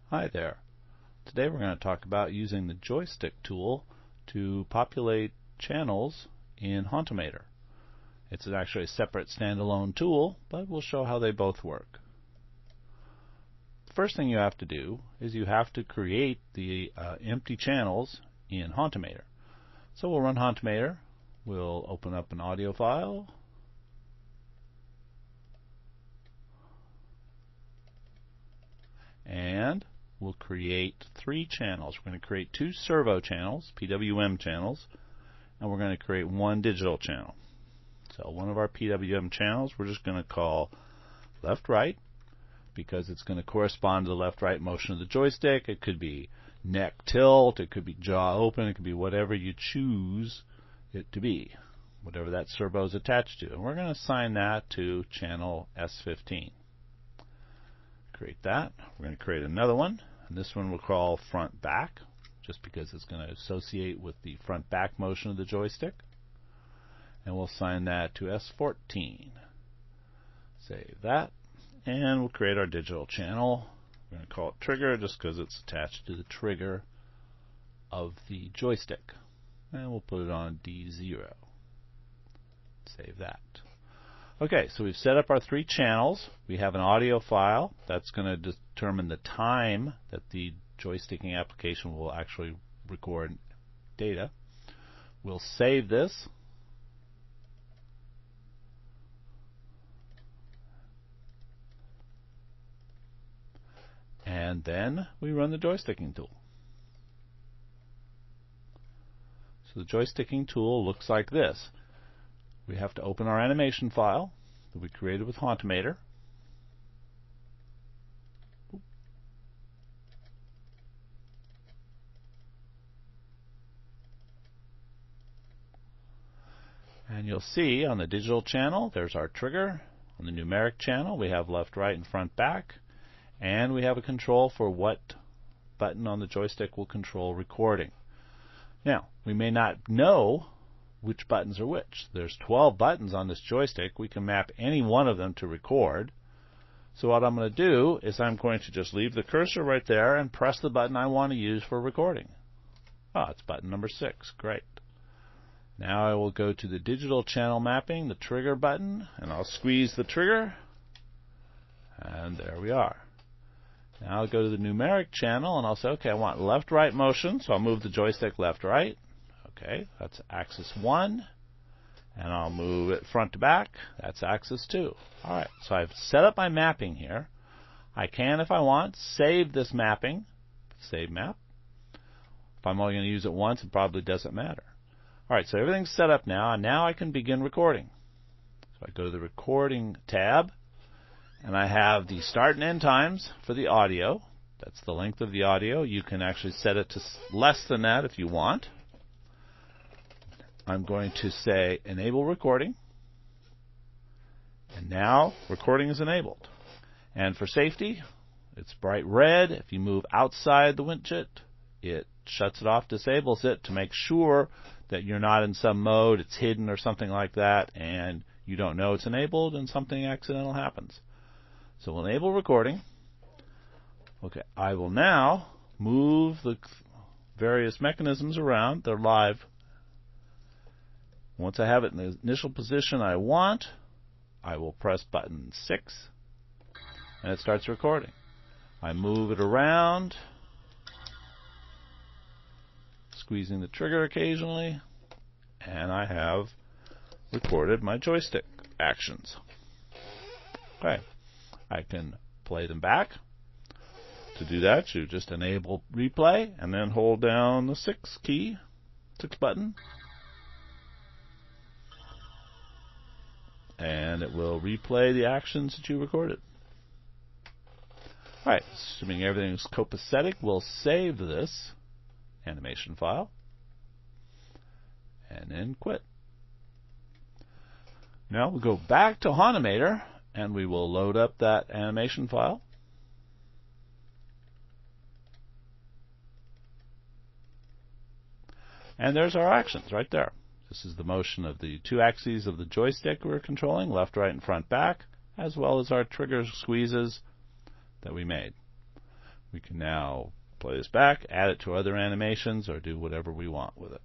Hi there. Today we're going to talk about using the joystick tool to populate channels in Hauntimator. It's actually a separate standalone tool, but we'll show how they both work. The first thing you have to do is you have to create the empty channels in Hauntimator. So we'll run Hauntimator. We'll open up an audio file. And we'll create 3 channels. We're going to create 2 servo channels, PWM channels, and we're going to create 1 digital channel. So one of our PWM channels we're just going to call left-right because it's going to correspond to the left-right motion of the joystick. It could be neck tilt, it could be jaw open, it could be whatever you choose it to be, whatever that servo is attached to. And we're going to assign that to channel S15. Create that. We're going to create another one, and this one we'll call front back just because it's going to associate with the front back motion of the joystick, and we'll assign that to S14. Save that, and we'll create our digital channel. We're going to call it trigger just because it's attached to the trigger of the joystick, and we'll put it on D0. Save that. Okay, so we've set up our 3 channels. We have an audio file that's going to determine the time that the joysticking application will actually record data. We'll save this. And then we run the joysticking tool. So the joysticking tool looks like this. We have to open our animation file that we created with Hauntimator. And you'll see on the digital channel there's our trigger. On the numeric channel we have left, right, and front, back. And we have a control for what button on the joystick will control recording. Now, we may not know which buttons are which. There's 12 buttons on this joystick. We can map any one of them to record. So what I'm going to do is I'm going to just leave the cursor right there and press the button I want to use for recording. Ah, it's button number 6. Great. Now I will go to the digital channel mapping, the trigger button, and I'll squeeze the trigger. And there we are. Now I'll go to the numeric channel and I'll say, okay, I want left-right motion, so I'll move the joystick left-right. Okay, that's axis 1, and I'll move it front to back. That's axis 2. Alright, so I've set up my mapping here. I can, if I want, save this mapping. Save map. If I'm only going to use it once, it probably doesn't matter. Alright, so everything's set up now, and now I can begin recording. So I go to the recording tab, and I have the start and end times for the audio. That's the length of the audio. You can actually set it to less than that if you want. I'm going to say enable recording, and now recording is enabled. And for safety, it's bright red. If you move outside the widget, it shuts it off, disables it to make sure that you're not in some mode, it's hidden or something like that, and you don't know it's enabled and something accidental happens. So we'll enable recording. Okay, I will now move the various mechanisms around. They're live. Once I have it in the initial position I want, I will press button 6 and it starts recording. I move it around, squeezing the trigger occasionally, and I have recorded my joystick actions. Okay, I can play them back. To do that, you just enable replay and then hold down the 6 button. And it will replay the actions that you recorded. Alright, assuming everything is copacetic, we'll save this animation file and then quit. Now we'll go back to Hauntimator and we will load up that animation file. And there's our actions right there. This is the motion of the 2 axes of the joystick we're controlling, left, right, and front, back, as well as our trigger squeezes that we made. We can now play this back, add it to other animations, or do whatever we want with it.